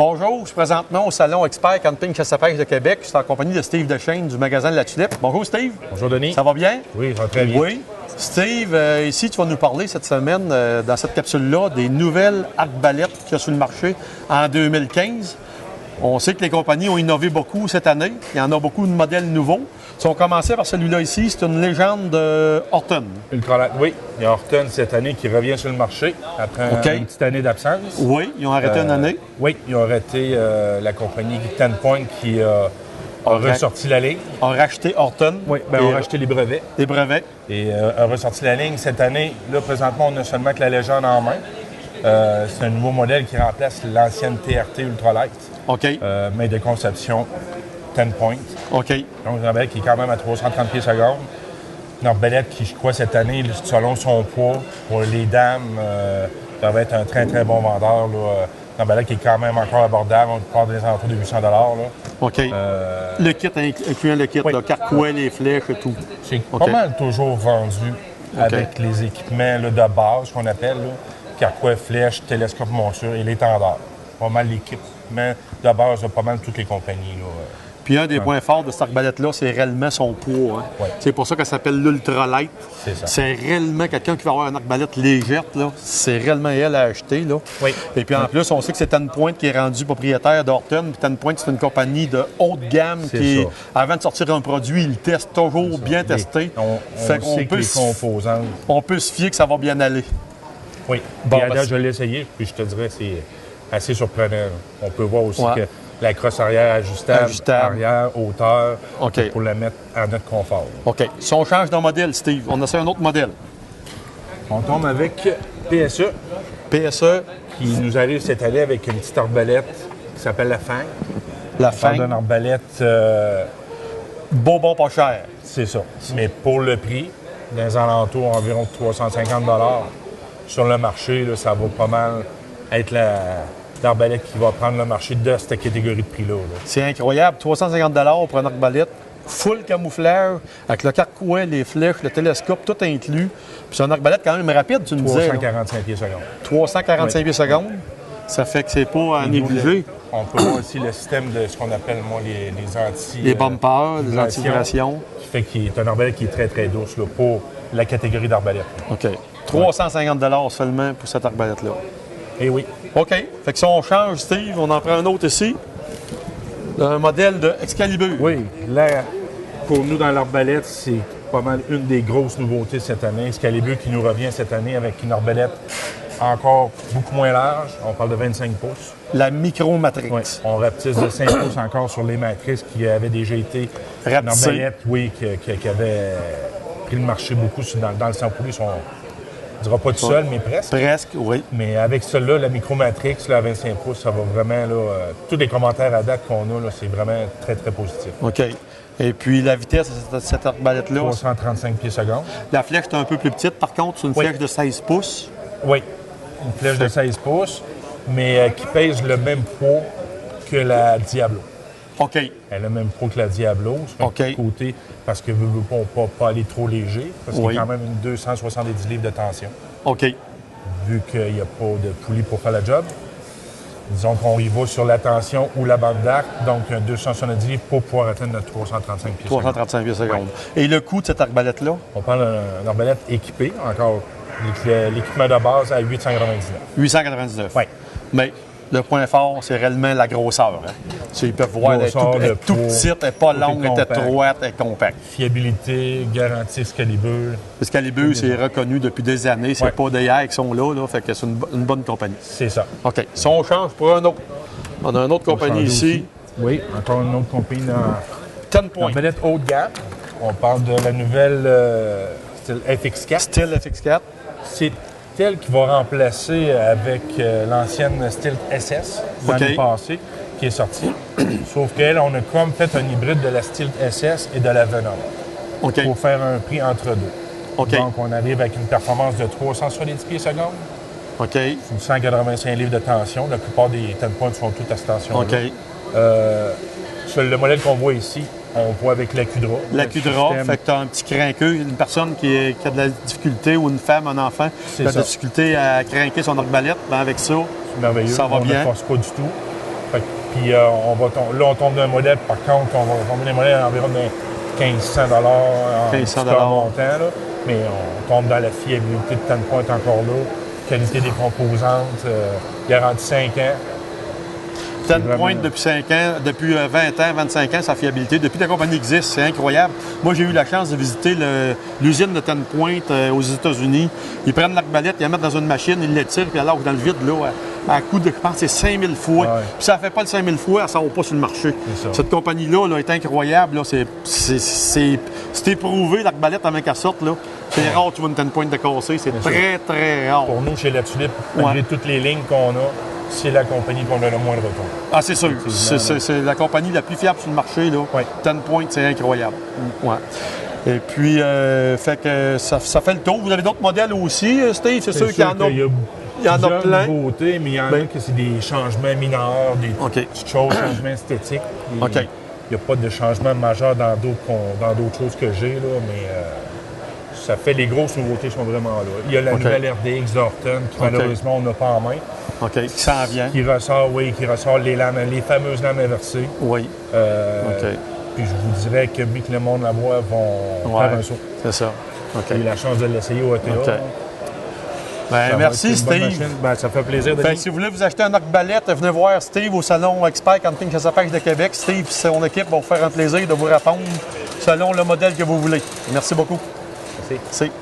Bonjour, je suis présentement au Salon Expert Camping Chasse-à-Pêche de Québec. Je suis en compagnie de Steve Dechaine du magasin de la Tulipe. Bonjour Steve. Bonjour Denis. Ça va bien? Oui, ça va très bien. Oui. Steve, ici tu vas nous parler cette semaine, dans cette capsule-là, des nouvelles arbalètes qu'il y a sur le marché en 2015. On sait que les compagnies ont innové beaucoup cette année. Il y en a beaucoup de modèles nouveaux. Si on commençait par celui-là ici, c'est une légende de Horton. Ultralight, oui. Il y a Horton cette année qui revient sur le marché après une petite année d'absence. Oui, ils ont arrêté une année. Oui, ils ont arrêté la compagnie Ten Point qui a ressorti la ligne. On a racheté Horton. Oui, bien, on a racheté les brevets. Les brevets. Et a ressorti la ligne. Cette année, là, présentement, on a seulement que la légende en main. C'est un nouveau modèle qui remplace l'ancienne TRT Ultralight. OK. Mais de conception Ten Point. OK. Donc, une arbalète qui est quand même à 330 pieds secondes. Une arbalète qui, je crois, cette année, selon son poids, pour les dames, ça va être un très, très bon vendeur. Là. Une arbalète qui est quand même encore abordable. On parle des alentours de 800 $. Là. OK. Le kit, incluant le kit, oui. le carquois, les flèches et tout. C'est pas mal toujours vendu avec les équipements là, de base, qu'on appelle. Là. Carquois, flèches, télescope, monture et l'étendard. Pas mal l'équipement de base de pas mal toutes les compagnies. Là. Puis un des points forts de cette arbalète-là, c'est réellement son poids. Hein? Ouais. C'est pour ça qu'elle s'appelle l'Ultralight. C'est ça. C'est réellement quelqu'un qui va avoir une arbalète légère. Là. C'est réellement elle à acheter. Là. Oui. Et puis en plus, on sait que c'est Ten Point qui est rendu propriétaire d'Horton. Puis Ten Point, c'est une compagnie de haute gamme qui, avant de sortir un produit, ils testent toujours bien testé. On sait que les composantes. On peut se fier que ça va bien aller. Oui. Bon, je l'ai essayé, puis je te dirais c'est assez surprenant. On peut voir aussi que la crosse arrière ajustable. Arrière, hauteur, pour la mettre à notre confort. OK. Si on change de modèle, Steve, on essaie un autre modèle. On tombe avec PSE. PSE. Qui nous arrive cette année avec une petite arbalète qui s'appelle la Fang. La Fang. On parle d'une arbalète... bon, pas cher. C'est ça. Mais pour le prix, dans les alentours environ de 350 $, sur le marché, là, ça va pas mal être l'arbalète qui va prendre le marché de cette catégorie de prix-là. Là. C'est incroyable. 350 $ pour une arbalète, full camouflage, avec le carquois, les flèches, le télescope, tout inclus. Puis c'est une arbalète quand même rapide, tu me disais. 345 pieds secondes. 345 pieds secondes. Ça fait que c'est pas à négliger. On peut voir aussi le système de ce qu'on appelle, moi, les anti... Les bumpers, les anti-vibrations. Qui fait qu'il est une arbalète qui est très, très douce là, pour la catégorie d'arbalète. OK. 350 $ seulement pour cette arbalète-là. Eh oui. OK. Fait que si on change, Steve, on en prend un autre ici. Un modèle de Excalibur. Oui. Là, pour nous, dans l'arbalète, c'est pas mal une des grosses nouveautés cette année. Excalibur qui nous revient cette année avec une arbalète encore beaucoup moins large. On parle de 25 pouces. La Micro-Matrix. Oui. On rapetisse de 5 pouces encore sur les matrices qui avaient déjà été une arbalète, qui avait pris le marché beaucoup dans le sang poulet. On ne dira pas tout seul, mais presque. Presque, oui. Mais avec celle-là, la Micro-Matrix, là, à 25 pouces, ça va vraiment, là, tous les commentaires à date qu'on a, là, c'est vraiment très, très positif. OK. Et puis la vitesse de cette arbalète-là? 335 pieds secondes. La flèche est un peu plus petite, par contre, c'est une flèche de 16 pouces. Oui, une flèche de 16 pouces, mais qui pèse le même poids que la Diablo. OK. Elle a le même poids que la Diablo. C'est un petit côté, parce que veut pas aller trop léger, parce qu'il y a quand même une 270 livres de tension. OK. Vu qu'il n'y a pas de poulie pour faire le job. Disons qu'on y va sur la tension ou la bande d'arc, donc un 270 livres pour pouvoir atteindre notre 335 pieds secondes. 335 pieds secondes. Ouais. Et le coût de cette arbalète-là? On parle d'une arbalète équipée, encore l'équipement de base à 899. 899? Oui. Mais le point fort, c'est réellement la grosseur. Hein? Ils peuvent voir elle est tout petite, elle n'est pas longue, elle est étroite, elle est compacte. Fiabilité, garantie Excalibur. Excalibur, c'est reconnu depuis des années. C'est pas d'hier qui sont là, fait que c'est une bonne compagnie. C'est ça. OK. Si on change pour un autre, on a une autre compagnie ici. Aussi. Oui, encore une autre compagnie dans Ten Point. Arbalète haut de gamme. On parle de la nouvelle style FX4. Style FX4. C'est elle qui va remplacer avec l'ancienne style SS l'année passée qui est sortie. Sauf qu'elle, on a comme fait un hybride de la style SS et de la Venom. Pour faire un prix entre deux. Donc, on arrive avec une performance de 370 pieds secondes. Une 185 livres de tension. La plupart des Ten Points sont toutes à cette tension-là. Sur le modèle qu'on voit ici, on voit avec l'Acudra. L'Acudra, fait que tu as un petit crinqueux, une personne qui a de la difficulté ou une femme, un enfant, qui a de la difficulté à crinquer son arbalète, ben avec ça, merveilleux. ça va bien. On ne force pas du tout. Puis là, on tombe d'un modèle, par contre, on va tomber d'un modèle à environ de 1500 en montant, là. Mais on tombe dans la fiabilité de Tenpoint encore là, qualité des composantes, garantie 5 ans. Tenpoint depuis 5 ans, depuis 20 ans, 25 ans, sa fiabilité. Depuis que la compagnie existe, c'est incroyable. Moi, j'ai eu la chance de visiter l'usine de Tenpoint aux États-Unis. Ils prennent l'arbalète, ils la mettent dans une machine, ils l'étirent, puis alors dans le vide, là, à coup de, je pense, c'est 5000 fois. Ouais. Puis ça ne fait pas le 5000 fois, elle ne sort pas sur le marché. Cette compagnie-là là, est incroyable. Là. C'est éprouvé, l'arbalète, avant qu'elle sorte. C'est rare que tu vois une Tenpoint de casser. C'est très, très rare. Pour nous, chez La Tulipe, malgré toutes les lignes qu'on a, c'est la compagnie qu'on a le moins de retour. Ah, c'est sûr. C'est la compagnie la plus fiable sur le marché. Là. Ouais. Tenpoint, c'est incroyable. Ouais. Et puis, fait que ça fait le tour. Vous avez d'autres modèles aussi, Steve? C'est sûr qu'il y en a. Il y en a plein. Nouveautés, mais il y en a que c'est des changements mineurs, des petites choses, changements esthétiques. Il n'y a pas de changement majeur dans d'autres choses que j'ai, là, mais ça fait les grosses nouveautés sont vraiment là. Il y a la nouvelle RDX Zorton, qui malheureusement on n'a pas en main. Qui s'en vient. Qui ressort les fameuses lames inversées. Oui. Puis je vous dirais que vu que le monde la voit, vont faire un saut. C'est ça. J'ai eu la chance de l'essayer au ATA. Merci, Steve. Ça fait plaisir de Si vous voulez vous acheter un arbalète, venez voir Steve au salon Expert Camping Chesapeake de Québec. Steve et son équipe vont vous faire un plaisir de vous répondre selon le modèle que vous voulez. Merci beaucoup. Merci.